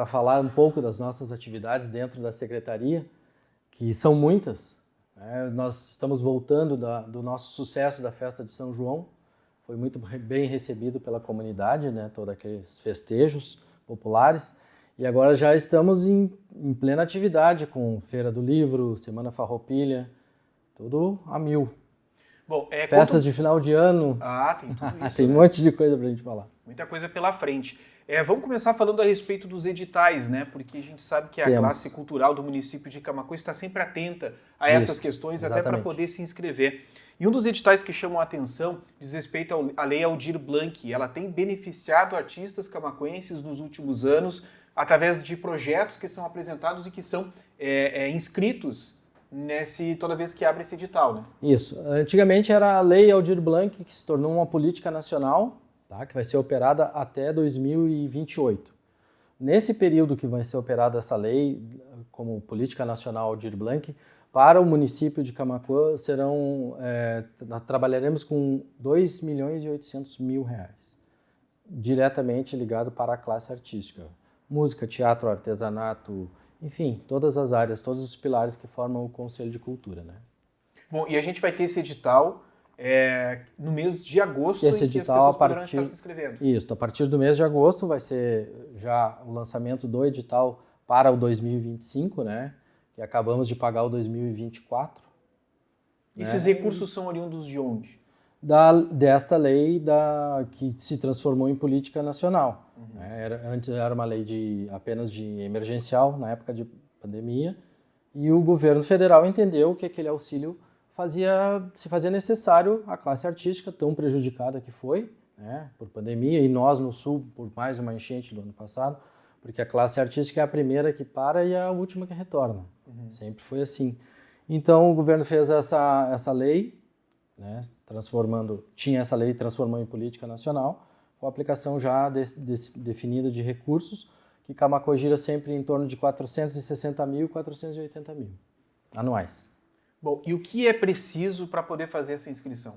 para falar um pouco das nossas atividades dentro da secretaria, que são muitas. Nós estamos voltando do nosso sucesso da festa de São João. Foi muito bem recebido pela comunidade, né? Todos aqueles festejos populares. E agora já estamos em plena atividade com Feira do Livro, Semana Farroupilha, tudo a mil. Bom, festas de final de ano. Tem tudo isso. Tem um monte de coisa para a gente falar. Muita coisa pela frente. Vamos começar falando a respeito dos editais, né? Porque a gente sabe que a classe cultural do município de Camaquã está sempre atenta a essas questões, exatamente, até para poder se inscrever. E um dos editais que chamam a atenção diz respeito à Lei Aldir Blanc. Ela tem beneficiado artistas camaquenses nos últimos anos através de projetos que são apresentados e que são inscritos toda vez que abre esse edital, né? Isso. Antigamente era a Lei Aldir Blanc, que se tornou uma política nacional, tá? Que vai ser operada até 2028. Nesse período que vai ser operada essa lei, como política nacional Aldir Blanc, para o município de Camaquã trabalharemos com R$2.800.000, diretamente ligado para a classe artística. Música, teatro, artesanato, enfim, todas as áreas, todos os pilares que formam o Conselho de Cultura, né? Bom, e a gente vai ter esse edital no mês de agosto, esse edital, que as pessoas poderão estar se inscrevendo. Isso, a partir do mês de agosto vai ser já o lançamento do edital para o 2025, né? Que acabamos de pagar o 2024. Esses recursos são oriundos de onde? Desta lei que se transformou em política nacional. Uhum. Antes era uma lei apenas de emergencial, na época de pandemia, e o governo federal entendeu que aquele auxílio se fazia necessário à classe artística, tão prejudicada que foi, né, por pandemia, e nós no Sul, por mais uma enchente do ano passado, porque a classe artística é a primeira que para e a última que retorna. Uhum. Sempre foi assim. Então o governo fez essa lei, né, tinha essa lei, transformou em política nacional, com a aplicação já definida de recursos, que Camaquã gira sempre em torno de 460.000 e 480.000 anuais. Bom, e o que é preciso para poder fazer essa inscrição?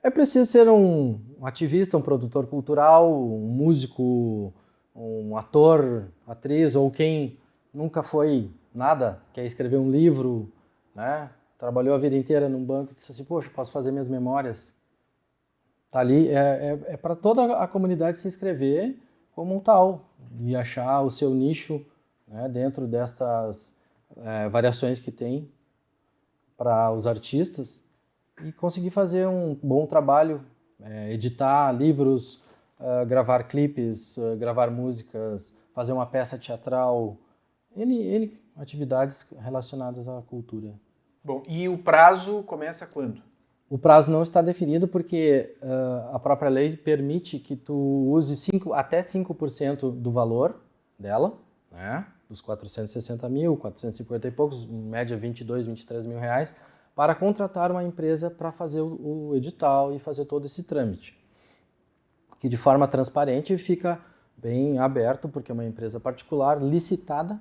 É preciso ser um ativista, um produtor cultural, um músico, um ator, atriz, ou quem nunca foi nada, quer escrever um livro, né? Trabalhou a vida inteira num banco e disse assim, poxa, posso fazer minhas memórias. Tá ali, é para toda a comunidade se inscrever como um tal e achar o seu nicho, né, dentro destas variações que tem para os artistas e conseguir fazer um bom trabalho, editar livros, gravar clipes, gravar músicas, fazer uma peça teatral, N atividades relacionadas à cultura. Bom, e o prazo começa quando? O prazo não está definido porque a própria lei permite que tu use até 5% do valor dela, né? Dos 460.000, 450 e poucos, em média 22, 23 mil reais, para contratar uma empresa para fazer o edital e fazer todo esse trâmite. Que de forma transparente fica bem aberto, porque é uma empresa particular licitada,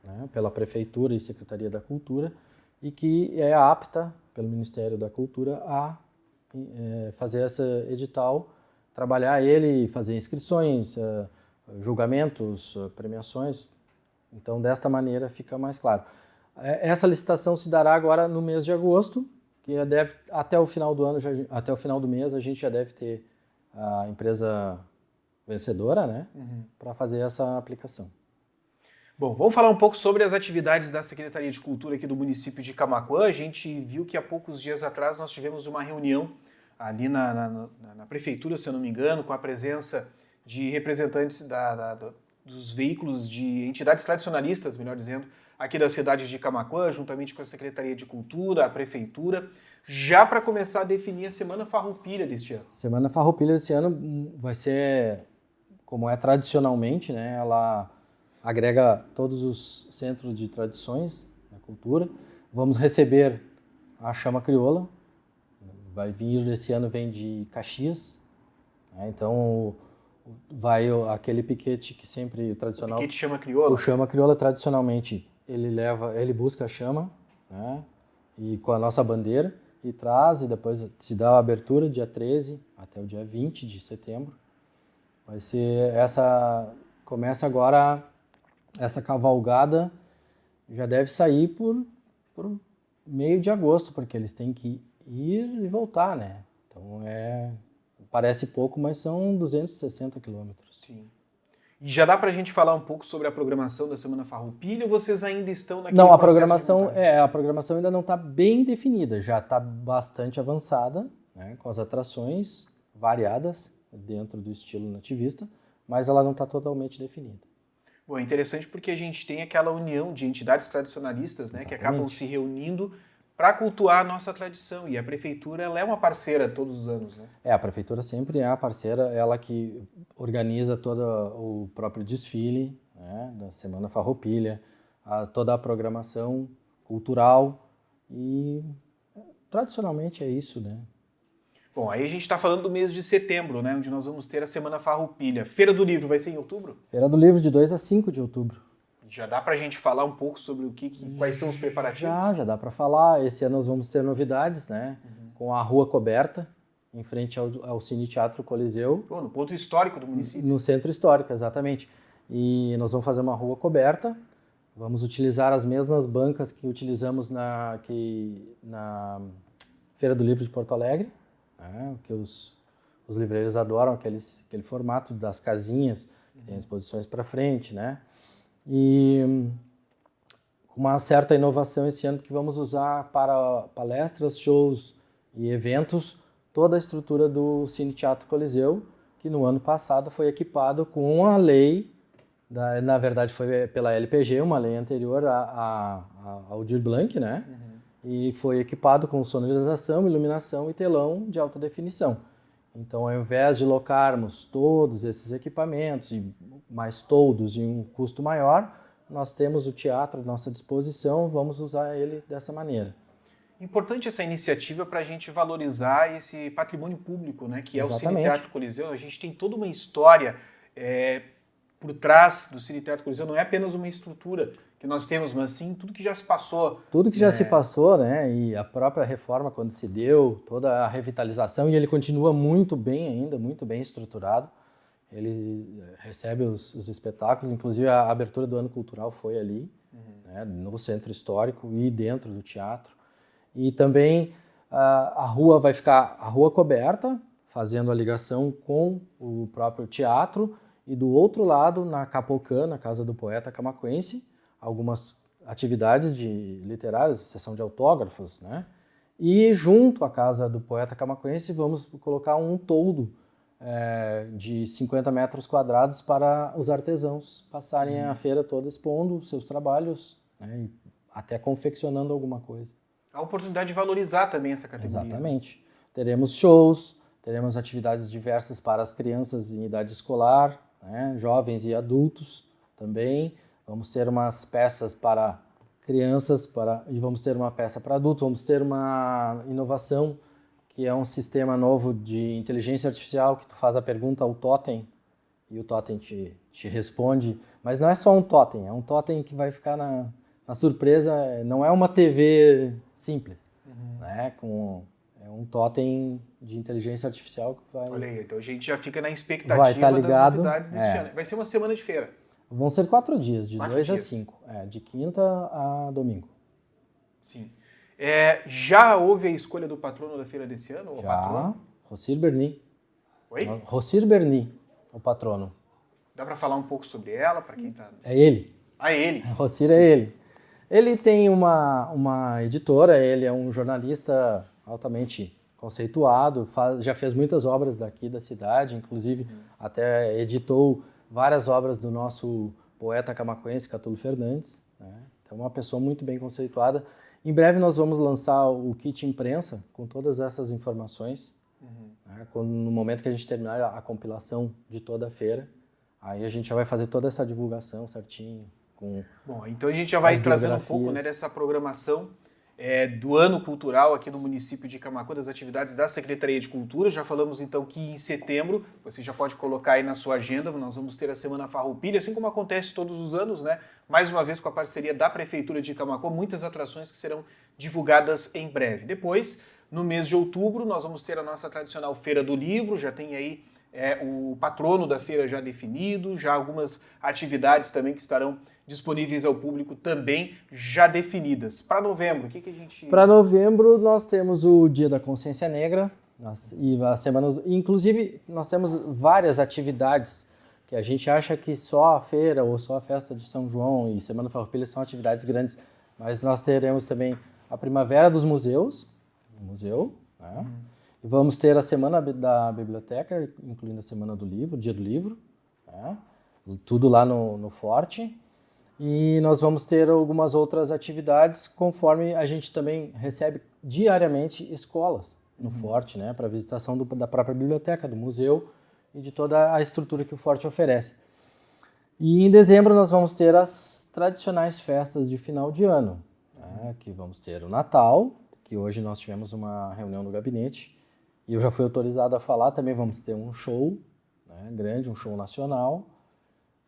né, pela Prefeitura e Secretaria da Cultura, e que é apta pelo Ministério da Cultura a fazer esse edital, trabalhar ele, fazer inscrições, julgamentos, premiações. Então, desta maneira, fica mais claro. Essa licitação se dará agora no mês de agosto, que até o final do ano, até o final do mês, a gente já deve ter a empresa vencedora, né, para fazer essa aplicação. Bom, vamos falar um pouco sobre as atividades da Secretaria de Cultura aqui do município de Camaquã. A gente viu que há poucos dias atrás nós tivemos uma reunião ali na prefeitura, se eu não me engano, com a presença de representantes dos veículos de entidades tradicionalistas, melhor dizendo, aqui da cidade de Camaquã, juntamente com a Secretaria de Cultura, a prefeitura, já para começar a definir a Semana Farroupilha deste ano. Semana Farroupilha desse ano vai ser, como é tradicionalmente, né, ela agrega todos os centros de tradições da cultura. Vamos receber a Chama Crioula, esse ano vem de Caxias, né? Então vai aquele piquete que sempre o tradicional. O piquete Chama Crioula? O Chama Crioula tradicionalmente ele busca a chama, né? E com a nossa bandeira e traz, e depois se dá a abertura dia 13 até o dia 20 de setembro. Vai ser Começa agora essa cavalgada, já deve sair por meio de agosto, porque eles têm que ir e voltar, né? Então parece pouco, mas são 260 quilômetros. Sim. E já dá pra gente falar um pouco sobre a programação da Semana Farroupilha ou vocês ainda estão naquele Não, a programação ainda não está bem definida, já está bastante avançada, né, com as atrações variadas dentro do estilo nativista, mas ela não está totalmente definida. Bom, é interessante porque a gente tem aquela união de entidades tradicionalistas, né, que acabam se reunindo para cultuar a nossa tradição. E a prefeitura ela é uma parceira todos os anos, né? A prefeitura sempre é a parceira, ela que organiza todo o próprio desfile, né, da Semana Farroupilha, toda a programação cultural e tradicionalmente é isso, né? Bom, aí a gente está falando do mês de setembro, né, onde nós vamos ter a Semana Farroupilha. Feira do Livro vai ser em outubro? Feira do Livro de 2 a 5 de outubro. Já dá para a gente falar um pouco sobre quais são os preparativos? Já dá para falar. Esse ano nós vamos ter novidades, né? Com a rua coberta, em frente ao Cine Teatro Coliseu. Pô, no ponto histórico do município. No centro histórico, exatamente. E nós vamos fazer uma rua coberta. Vamos utilizar as mesmas bancas que utilizamos na Feira do Livro de Porto Alegre, né? Que os livreiros adoram, aquele formato das casinhas, que tem exposições para frente, né? E uma certa inovação esse ano que vamos usar para palestras, shows e eventos toda a estrutura do Cine Teatro Coliseu, que no ano passado foi equipado com a lei, na verdade foi pela LPG, uma lei anterior ao Aldir Blanc, né? E foi equipado com sonorização, iluminação e telão de alta definição. Então, ao invés de locarmos todos esses equipamentos, e mais todos em um custo maior, nós temos o teatro à nossa disposição, vamos usar ele dessa maneira. Importante essa iniciativa para a gente valorizar esse patrimônio público, né, que é o Cine Teatro Coliseu. A gente tem toda uma história por trás do Cine Teatro Coliseu, não é apenas uma estrutura que nós temos, mas sim tudo que já se passou. Tudo que já se passou, né? E a própria reforma quando se deu, toda a revitalização, e ele continua muito bem ainda, muito bem estruturado. Ele recebe os espetáculos, inclusive a abertura do ano cultural foi ali, né, no centro histórico e dentro do teatro. E também a rua vai ficar a rua coberta, fazendo a ligação com o próprio teatro, e do outro lado, na Capocã, na Casa do Poeta Camaquense, algumas atividades literárias, sessão de autógrafos, né? E junto à Casa do Poeta Camaquense vamos colocar um toldo de 50 metros quadrados para os artesãos passarem a feira toda expondo seus trabalhos, né? E até confeccionando alguma coisa. A oportunidade de valorizar também essa categoria. Exatamente. Teremos shows, teremos atividades diversas para as crianças em idade escolar, né? Jovens e adultos também. Vamos ter umas peças para crianças e vamos ter uma peça para adultos. Vamos ter uma inovação que é um sistema novo de inteligência artificial que tu faz a pergunta ao totem e o totem te responde. Mas não é só um totem, é um totem que vai ficar na surpresa. Não é uma TV simples, né? É um totem de inteligência artificial que vai... Olha aí, então a gente já fica na expectativa das novidades desse ano. Vai ser uma semana de feira. Vão ser 4 dias, de 2 a 5, de quinta a domingo. Sim. Já houve a escolha do patrono da feira desse ano? Já, Rocir Berni. Oi? Rocir Berni, o patrono. Dá para falar um pouco sobre ela, para quem está... É ele. Ah, é ele? Rocir é ele. Ele tem uma editora, ele é um jornalista altamente conceituado, já fez muitas obras daqui da cidade, inclusive até editou várias obras do nosso poeta camaquense, Catulo Fernandes, né? Então, uma pessoa muito bem conceituada. Em breve nós vamos lançar o kit imprensa com todas essas informações, né? No momento que a gente terminar a compilação de toda a feira, aí a gente já vai fazer toda essa divulgação certinho. Bom, então a gente já vai trazendo um pouco, né, dessa programação do ano cultural aqui no município de Camaquã, das atividades da Secretaria de Cultura. Já falamos então que em setembro, você já pode colocar aí na sua agenda, nós vamos ter a Semana Farroupilha, assim como acontece todos os anos, né? Mais uma vez com a parceria da Prefeitura de Camaquã, muitas atrações que serão divulgadas em breve. Depois, no mês de outubro, nós vamos ter a nossa tradicional Feira do Livro, já tem aí o patrono da feira já definido, já algumas atividades também que estarão disponíveis ao público também já definidas. Para novembro, o que a gente... Para novembro nós temos o Dia da Consciência Negra, e a semana, inclusive nós temos várias atividades que a gente acha que só a feira ou só a festa de São João e Semana Farroupilha são atividades grandes, mas nós teremos também a Primavera dos Museus, né? E vamos ter a Semana da Biblioteca, incluindo a Semana do Livro, o Dia do Livro, né? Tudo lá no Forte. E nós vamos ter algumas outras atividades conforme a gente também recebe diariamente escolas no Forte, né? Para visitação da própria biblioteca, do museu e de toda a estrutura que o Forte oferece. E em dezembro nós vamos ter as tradicionais festas de final de ano, né? Que vamos ter o Natal, que hoje nós tivemos uma reunião no gabinete e eu já fui autorizado a falar, também vamos ter um show, né, grande, um show nacional,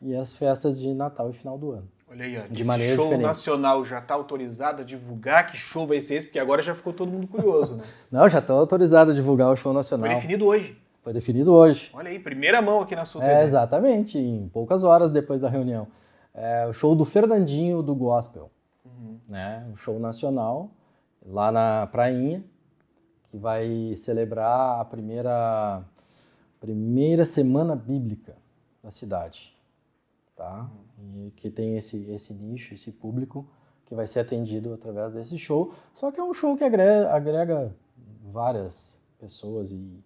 e as festas de Natal e final do ano. Olha aí, ó, de maneira show diferente. Nacional já está autorizado a divulgar que show vai ser esse, porque agora já ficou todo mundo curioso, né? Não, já estou autorizado a divulgar o show nacional. Foi definido hoje. Foi definido hoje. Olha aí, primeira mão aqui na sua TV. Exatamente, em poucas horas depois da reunião. É o show do Fernandinho do Gospel, né? Um show nacional, lá na Prainha, que vai celebrar a primeira semana bíblica da cidade, tá? E que tem esse nicho, esse público que vai ser atendido através desse show. Só que é um show que agrega várias pessoas e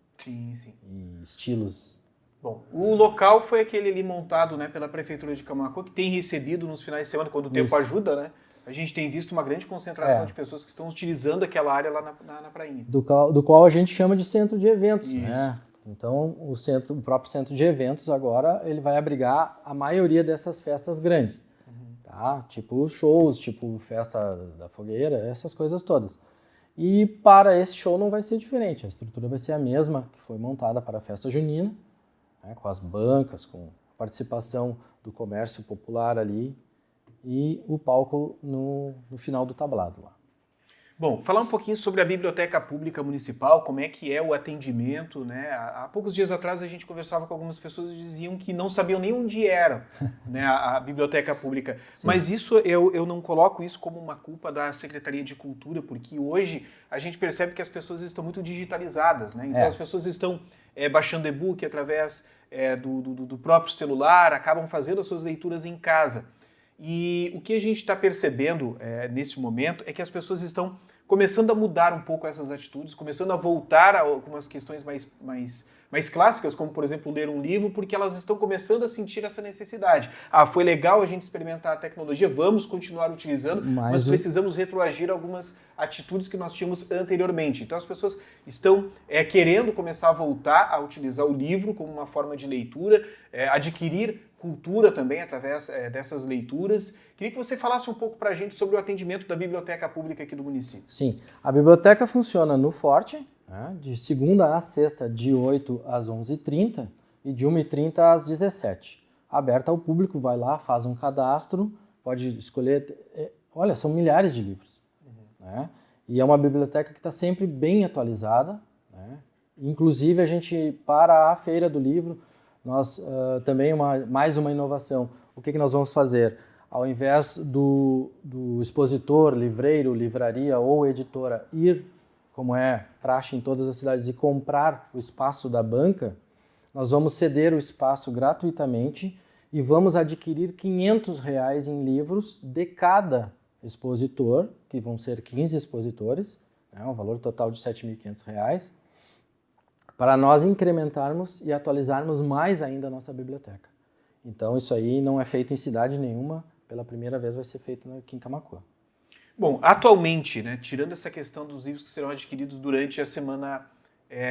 estilos. Bom, o local foi aquele ali montado, né, pela Prefeitura de Camaquã, que tem recebido nos finais de semana, quando o tempo ajuda, né? A gente tem visto uma grande concentração de pessoas que estão utilizando aquela área lá na prainha. Do qual a gente chama de centro de eventos, né? Então, o próprio centro de eventos agora, ele vai abrigar a maioria dessas festas grandes, tá? Tipo shows, tipo festa da fogueira, essas coisas todas. E para esse show não vai ser diferente, a estrutura vai ser a mesma que foi montada para a festa junina, né? Com as bancas, com participação do comércio popular ali, e o palco no final do tablado lá. Bom, falar um pouquinho sobre a Biblioteca Pública Municipal, como é que é o atendimento, né? Há poucos dias atrás a gente conversava com algumas pessoas e diziam que não sabiam nem onde era, né, a Biblioteca Pública. Sim. Mas isso eu não coloco isso como uma culpa da Secretaria de Cultura, porque hoje a gente percebe que as pessoas estão muito digitalizadas, né? Então as pessoas estão baixando e-book através do próprio celular, acabam fazendo as suas leituras em casa. E o que a gente está percebendo nesse momento é que as pessoas estão começando a mudar um pouco essas atitudes, começando a voltar a algumas questões mais clássicas, como, por exemplo, ler um livro, porque elas estão começando a sentir essa necessidade. Foi legal a gente experimentar a tecnologia, vamos continuar utilizando, mas precisamos retroagir algumas atitudes que nós tínhamos anteriormente. Então as pessoas estão querendo começar a voltar a utilizar o livro como uma forma de leitura, adquirir cultura também através dessas leituras. Queria que você falasse um pouco para a gente sobre o atendimento da Biblioteca Pública aqui do município. Sim, a biblioteca funciona no Forte, né, de segunda a sexta, de 8 às 11h30 e de 1h30 às 17h. Aberta ao público, vai lá, faz um cadastro, pode escolher... Olha, são milhares de livros. Né? E é uma biblioteca que está sempre bem atualizada. Né? Inclusive, a gente, para a Feira do Livro, nós também, mais uma inovação. O que nós vamos fazer? Ao invés do expositor, livreiro, livraria ou editora ir, como é praxe em todas as cidades, e comprar o espaço da banca, nós vamos ceder o espaço gratuitamente e vamos adquirir R$500 em livros de cada expositor, que vão ser 15 expositores, né, um valor total de R$7.500, para nós incrementarmos e atualizarmos mais ainda a nossa biblioteca. Então isso aí não é feito em cidade nenhuma, pela primeira vez vai ser feito aqui em Camaquã. Bom, atualmente, né, tirando essa questão dos livros que serão adquiridos durante a semana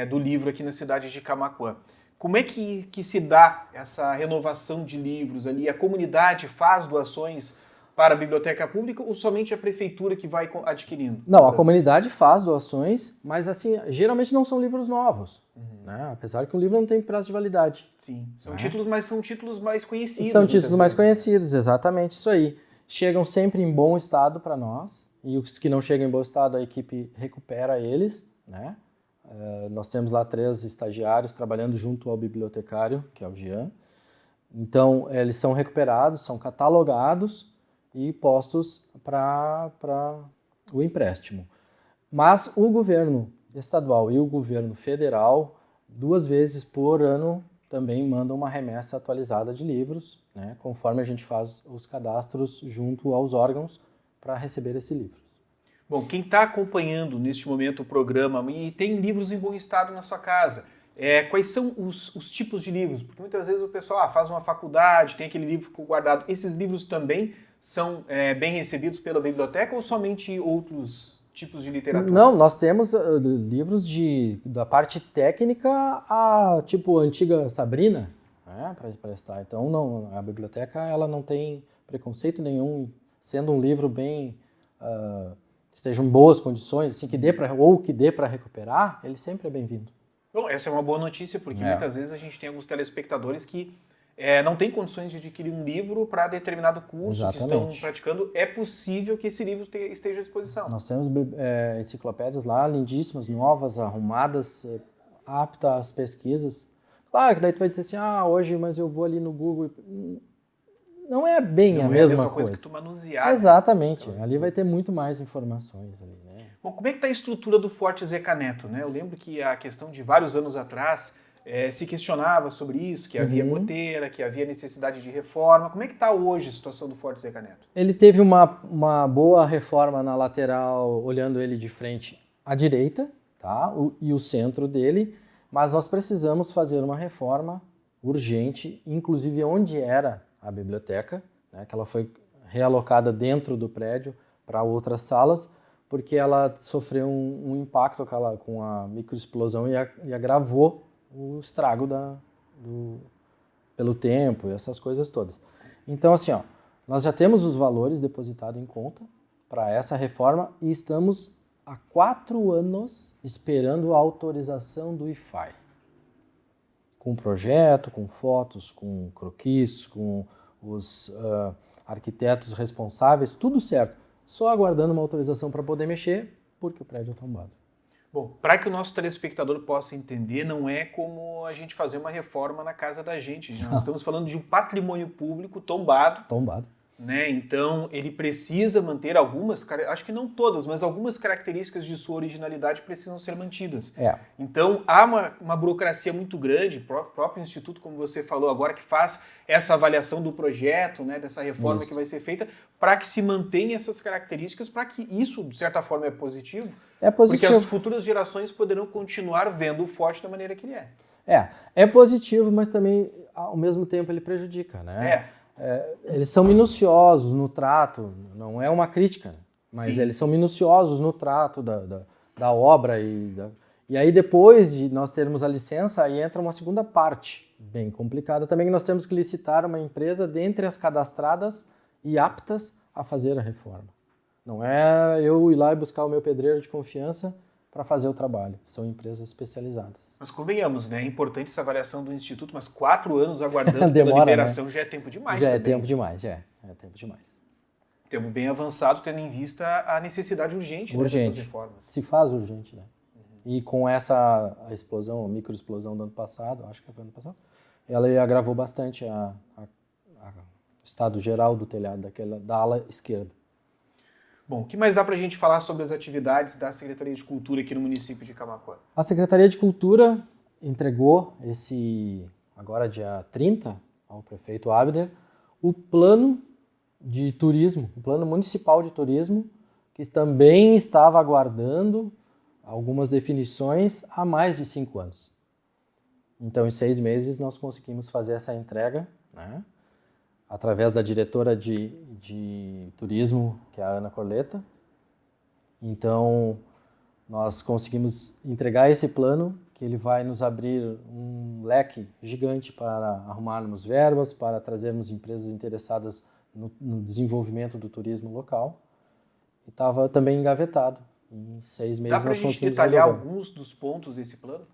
do livro aqui na cidade de Camaquã, como é que se dá essa renovação de livros ali? A comunidade faz doações para a biblioteca pública ou somente a prefeitura que vai adquirindo? Não, a comunidade faz doações, mas assim, geralmente não são livros novos, né? Apesar que o livro não tem prazo de validade. Sim, são títulos, mas são títulos mais conhecidos. São títulos mais conhecidos, exatamente isso aí. Chegam sempre em bom estado para nós, e os que não chegam em bom estado, a equipe recupera eles, né? Nós temos lá 3 estagiários trabalhando junto ao bibliotecário, que é o Jean. Então, eles são recuperados, são catalogados e postos para o empréstimo. Mas o governo estadual e o governo federal, 2 vezes por ano, também mandam uma remessa atualizada de livros, né, conforme a gente faz os cadastros junto aos órgãos para receber esse livro. Bom, quem está acompanhando neste momento o programa e tem livros em bom estado na sua casa, quais são os tipos de livros? Porque muitas vezes o pessoal faz uma faculdade, tem aquele livro guardado. Esses livros também são bem recebidos pela biblioteca ou somente outros tipos de literatura? Não, nós temos livros da parte técnica a tipo antiga Sabrina, né, para estar. Então, não, a biblioteca ela não tem preconceito nenhum, sendo um livro bem... estejam em boas condições, assim, que dê para recuperar, ele sempre é bem-vindo. Bom, essa é uma boa notícia, porque muitas vezes a gente tem alguns telespectadores que não têm condições de adquirir um livro para determinado curso. Exatamente. Que estão praticando. É possível que esse livro esteja à disposição. Nós temos enciclopédias lá, lindíssimas, novas, arrumadas, aptas às pesquisas. Claro que daí tu vai dizer assim, hoje, mas eu vou ali no Google... Não é bem a mesma coisa que tu manusear. Exatamente. Né? Ali vai ter muito mais informações. Ali, né? Bom, como é que está a estrutura do Forte Zeca Neto? Né? Eu lembro que a questão de vários anos atrás se questionava sobre isso, que havia goteira, que havia necessidade de reforma. Como é que está hoje a situação do Forte Zeca Neto? Ele teve uma boa reforma na lateral, olhando ele de frente à direita, tá? E o centro dele, mas nós precisamos fazer uma reforma urgente, inclusive onde era a biblioteca, né, que ela foi realocada dentro do prédio para outras salas, porque ela sofreu um impacto com a microexplosão e agravou o estrago pelo tempo e essas coisas todas. Então, assim, nós já temos os valores depositados em conta para essa reforma e estamos há 4 anos esperando a autorização do IFAI. Com projeto, com fotos, com croquis, com os arquitetos responsáveis, tudo certo. Só aguardando uma autorização para poder mexer, porque o prédio é tombado. Bom, para que o nosso telespectador possa entender, não é como a gente fazer uma reforma na casa da gente. Nós estamos falando de um patrimônio público tombado. Tombado. Né? Então, ele precisa manter algumas, acho que não todas, mas algumas características de sua originalidade precisam ser mantidas. Então, há uma burocracia muito grande, o próprio Instituto, como você falou agora, que faz essa avaliação do projeto, né, dessa reforma que vai ser feita, para que se mantenha essas características, para que isso, de certa forma, é positivo. É positivo. Porque as futuras gerações poderão continuar vendo o forte da maneira que ele é. É positivo, mas também, ao mesmo tempo, ele prejudica, né? Eles são minuciosos no trato, não é uma crítica, mas eles são minuciosos no trato da obra. E aí depois de nós termos a licença, aí entra uma segunda parte, bem complicada também, que nós temos que licitar uma empresa dentre as cadastradas e aptas a fazer a reforma. Não é eu ir lá e buscar o meu pedreiro de confiança para fazer o trabalho. São empresas especializadas. Mas convenhamos, né? É importante essa avaliação do Instituto, mas 4 anos aguardando pela liberação, né? Já é tempo demais. Já também. É tempo demais, é tempo demais. Tempo bem avançado, tendo em vista a necessidade urgente. Dessas reformas. Se faz urgente, né? E com essa explosão, microexplosão do ano passado, acho que foi ano passado, ela agravou bastante o estado geral do telhado da ala esquerda. Bom, o que mais dá para a gente falar sobre as atividades da Secretaria de Cultura aqui no município de Camaquã? A Secretaria de Cultura entregou agora dia 30, ao prefeito Abner, o plano de turismo, o plano municipal de turismo, que também estava aguardando algumas definições há mais de 5 anos. Então, em 6 meses, nós conseguimos fazer essa entrega, né? Através da diretora de turismo, que é a Ana Corleta. Então, nós conseguimos entregar esse plano, que ele vai nos abrir um leque gigante para arrumarmos verbas, para trazermos empresas interessadas no desenvolvimento do turismo local. E estava também engavetado. Em 6 meses nós conseguimos resolver. Dá para a gente detalhar alguns dos pontos desse plano?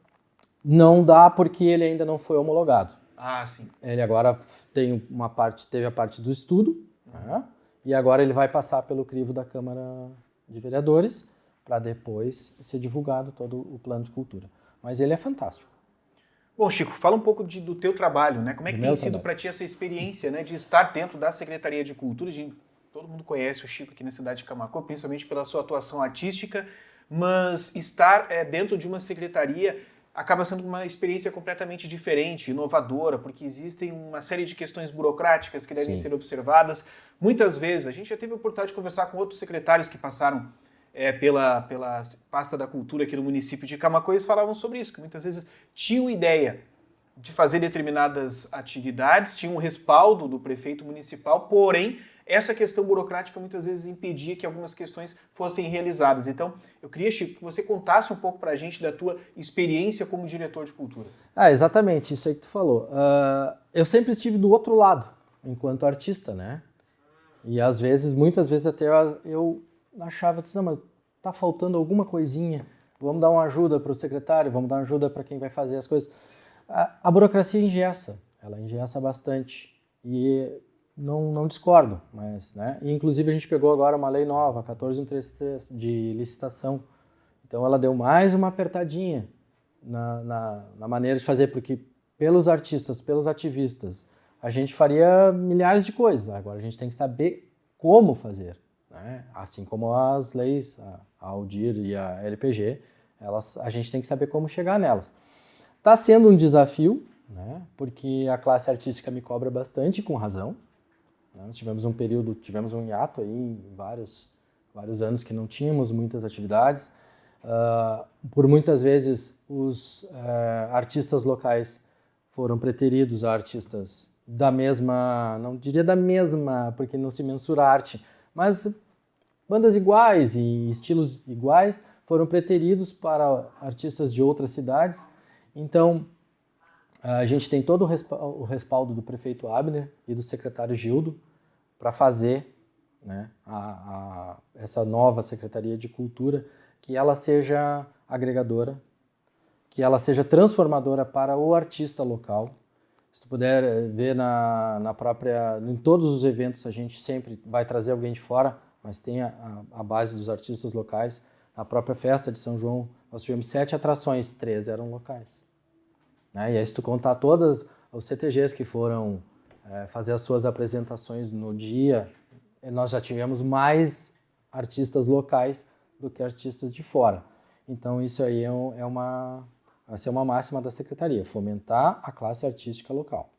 Não dá, porque ele ainda não foi homologado. Ah, sim. Ele agora teve a parte do estudo, né? E agora ele vai passar pelo crivo da Câmara de Vereadores para depois ser divulgado todo o plano de cultura. Mas ele é fantástico. Bom, Chico, fala um pouco do teu trabalho, né? Como é que tem sido para ti essa experiência, né, de estar dentro da Secretaria de Cultura? Todo mundo conhece o Chico aqui na cidade de Camaquã, principalmente pela sua atuação artística, mas estar dentro de uma secretaria acaba sendo uma experiência completamente diferente, inovadora, porque existem uma série de questões burocráticas que devem ser observadas. Muitas vezes, a gente já teve a oportunidade de conversar com outros secretários que passaram pela pasta da cultura aqui no município de Camaquã, eles falavam sobre isso, que muitas vezes tinham ideia de fazer determinadas atividades, tinham um respaldo do prefeito municipal, porém, essa questão burocrática muitas vezes impedia que algumas questões fossem realizadas. Então, eu queria, Chico, que você contasse um pouco para a gente da tua experiência como diretor de cultura. Exatamente, isso aí que tu falou. Eu sempre estive do outro lado, enquanto artista, né? E às vezes, muitas vezes até eu achava, não, mas tá faltando alguma coisinha, vamos dar uma ajuda para o secretário, vamos dar uma ajuda para quem vai fazer as coisas. A burocracia engessa, ela engessa bastante. E não discordo, mas, né? E, inclusive a gente pegou agora uma lei nova, 14.133, de licitação. Então ela deu mais uma apertadinha na maneira de fazer, porque pelos artistas, pelos ativistas, a gente faria milhares de coisas. Agora a gente tem que saber como fazer, né? Assim como as leis, a Aldir e a LPG, a gente tem que saber como chegar nelas. Está sendo um desafio, né? Porque a classe artística me cobra bastante, com razão. Nós tivemos um hiato aí, vários anos que não tínhamos muitas atividades. Por muitas vezes os artistas locais foram preteridos a artistas da mesma, não diria da mesma, porque não se mensura arte, mas bandas iguais e estilos iguais foram preteridos para artistas de outras cidades. Então, a gente tem todo o respaldo do prefeito Abner e do secretário Gildo para fazer, né, essa nova Secretaria de Cultura, que ela seja agregadora, que ela seja transformadora para o artista local. Se tu puder ver em todos os eventos, a gente sempre vai trazer alguém de fora, mas tem a base dos artistas locais. Na própria festa de São João, nós tivemos 7 atrações, 3 eram locais. E aí, se tu contar todas os CTGs que foram fazer as suas apresentações no dia, nós já tivemos mais artistas locais do que artistas de fora. Então, isso aí vai ser uma máxima da Secretaria, fomentar a classe artística local.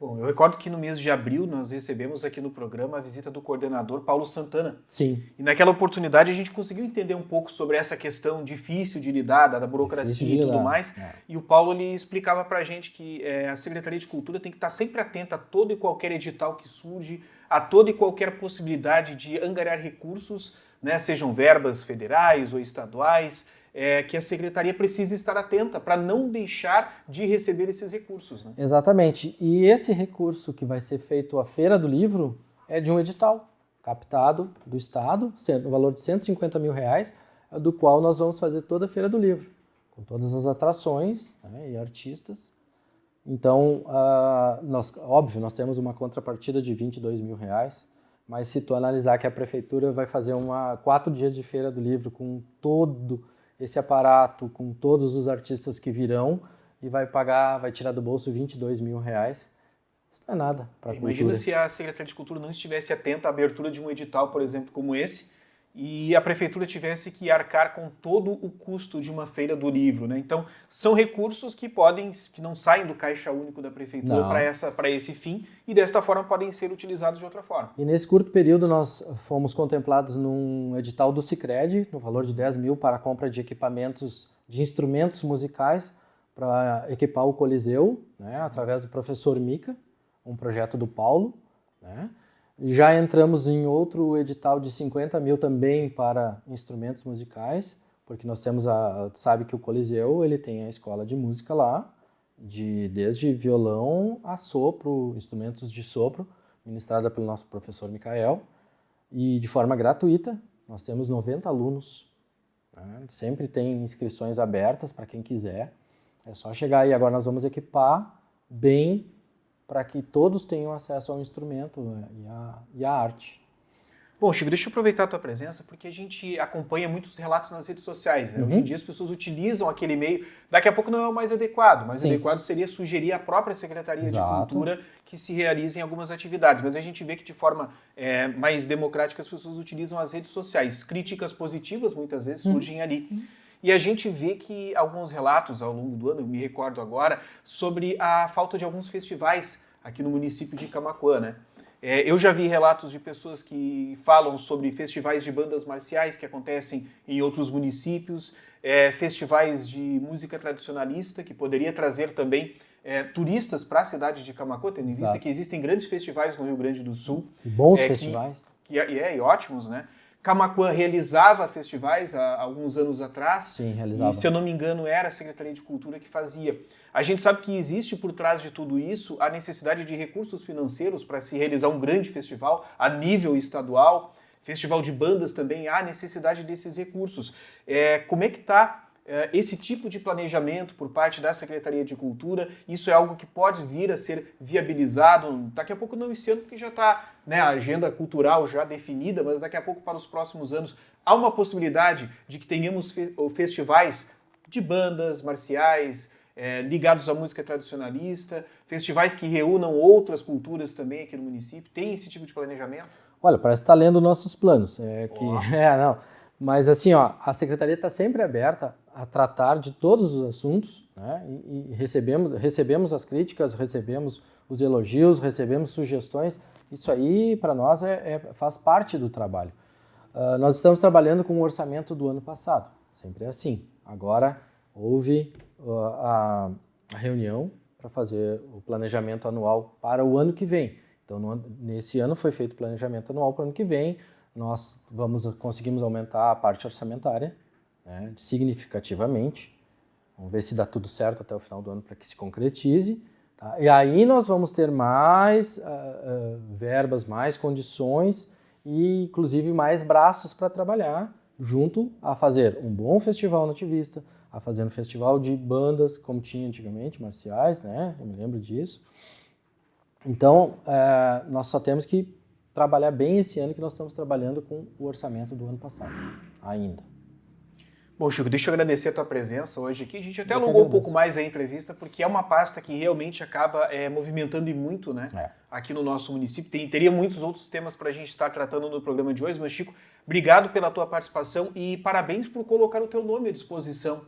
Bom, eu recordo que no mês de abril nós recebemos aqui no programa a visita do coordenador Paulo Santana. Sim. E naquela oportunidade a gente conseguiu entender um pouco sobre essa questão difícil de lidar, da burocracia e tudo mais. E o Paulo ele explicava pra gente que a Secretaria de Cultura tem que estar sempre atenta a todo e qualquer edital que surge, a toda e qualquer possibilidade de angariar recursos, né, sejam verbas federais ou estaduais, que a Secretaria precisa estar atenta para não deixar de receber esses recursos. Né? Exatamente. E esse recurso que vai ser feito à Feira do Livro é de um edital captado do Estado, no valor de R$150 mil, do qual nós vamos fazer toda a Feira do Livro, com todas as atrações, né, e artistas. Então, óbvio, nós temos uma contrapartida de R$22 mil, mas se tu analisar que a Prefeitura vai fazer 4 dias de Feira do Livro com todo esse aparato, com todos os artistas que virão, e vai tirar do bolso R$22 mil, isso não é nada para a cultura. Imagina se a Secretaria de Cultura não estivesse atenta à abertura de um edital, por exemplo, como esse, e a Prefeitura tivesse que arcar com todo o custo de uma feira do livro. Né? Então, são recursos que não saem do caixa único da Prefeitura para esse fim, e desta forma podem ser utilizados de outra forma. E nesse curto período nós fomos contemplados num edital do Sicredi, no valor de R$10 mil, para a compra de equipamentos, de instrumentos musicais, para equipar o Coliseu, né, através do professor Mica, um projeto do Paulo, né? Já entramos em outro edital de R$50 mil também para instrumentos musicais, porque nós temos sabe que o Coliseu ele tem a escola de música lá, desde violão a sopro, instrumentos de sopro, ministrada pelo nosso professor Micael, e de forma gratuita. Nós temos 90 alunos, né? Sempre tem inscrições abertas para quem quiser, é só chegar aí. Agora nós vamos equipar bem para que todos tenham acesso ao instrumento, né, e à arte. Bom, Chico, deixa eu aproveitar a tua presença, porque a gente acompanha muitos relatos nas redes sociais, né? Hoje em dia as pessoas utilizam aquele meio, daqui a pouco não é o mais adequado, mas adequado seria sugerir à própria Secretaria de Cultura que se realizem algumas atividades, mas a gente vê que de forma mais democrática as pessoas utilizam as redes sociais. Críticas positivas muitas vezes surgem ali. E a gente vê que alguns relatos ao longo do ano, eu me recordo agora, sobre a falta de alguns festivais aqui no município de Camaquã, né? Eu já vi relatos de pessoas que falam sobre festivais de bandas marciais que acontecem em outros municípios, festivais de música tradicionalista, que poderia trazer também turistas para a cidade de Camaquã, tendo em vista que existem grandes festivais no Rio Grande do Sul. E bons festivais. E ótimos, né? Camaquã realizava festivais há alguns anos atrás. Sim, realizava. E, se eu não me engano, era a Secretaria de Cultura que fazia. A gente sabe que existe por trás de tudo isso a necessidade de recursos financeiros para se realizar um grande festival a nível estadual, festival de bandas também, há necessidade desses recursos. Como é que está esse tipo de planejamento por parte da Secretaria de Cultura? Isso é algo que pode vir a ser viabilizado, daqui a pouco não esse ano, porque já está, né, a agenda cultural já definida, mas daqui a pouco para os próximos anos há uma possibilidade de que tenhamos festivais de bandas marciais, ligados à música tradicionalista, festivais que reúnam outras culturas também aqui no município. Tem esse tipo de planejamento? Olha, parece que está lendo nossos planos. Não. Mas assim, a Secretaria está sempre aberta a tratar de todos os assuntos, né? E recebemos as críticas, recebemos os elogios, recebemos sugestões. Isso aí, para nós, faz parte do trabalho. Nós estamos trabalhando com o orçamento do ano passado, sempre é assim. Agora, houve a reunião para fazer o planejamento anual para o ano que vem. Então, nesse ano foi feito o planejamento anual para o ano que vem. Nós conseguimos aumentar a parte orçamentária, né, significativamente. Vamos ver se dá tudo certo até o final do ano para que se concretize. Tá? E aí nós vamos ter mais verbas, mais condições e, inclusive, mais braços para trabalhar junto a fazer um bom festival nativista, a fazer um festival de bandas, como tinha antigamente, marciais, né? Eu me lembro disso. Então, nós só temos que trabalhar bem esse ano, que nós estamos trabalhando com o orçamento do ano passado, ainda. Bom, Chico, deixa eu agradecer a tua presença hoje aqui. A gente até alongou um pouco mais a entrevista, porque é uma pasta que realmente acaba movimentando e muito, né? Aqui no nosso município. Teria muitos outros temas para a gente estar tratando no programa de hoje, mas, Chico, obrigado pela tua participação e parabéns por colocar o teu nome à disposição,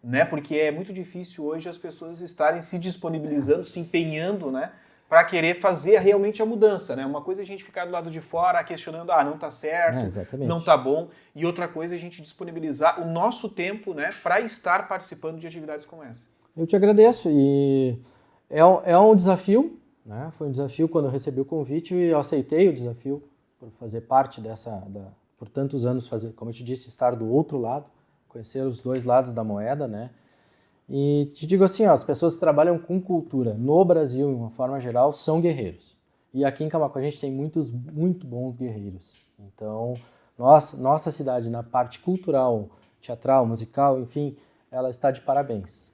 né? Porque é muito difícil hoje as pessoas estarem se disponibilizando, se empenhando, né, para querer fazer realmente a mudança, né? Uma coisa é a gente ficar do lado de fora questionando, não está certo, não está bom, e outra coisa é a gente disponibilizar o nosso tempo, né, para estar participando de atividades como essa. Eu te agradeço e é um desafio, né? Foi um desafio quando eu recebi o convite e eu aceitei o desafio por fazer parte por tantos anos fazer, como eu te disse, estar do outro lado, conhecer os dois lados da moeda, né? E te digo assim, as pessoas que trabalham com cultura no Brasil, de uma forma geral, são guerreiros. E aqui em Camaquã a gente tem muitos, muito bons guerreiros. Então, nossa cidade, na parte cultural, teatral, musical, enfim, ela está de parabéns.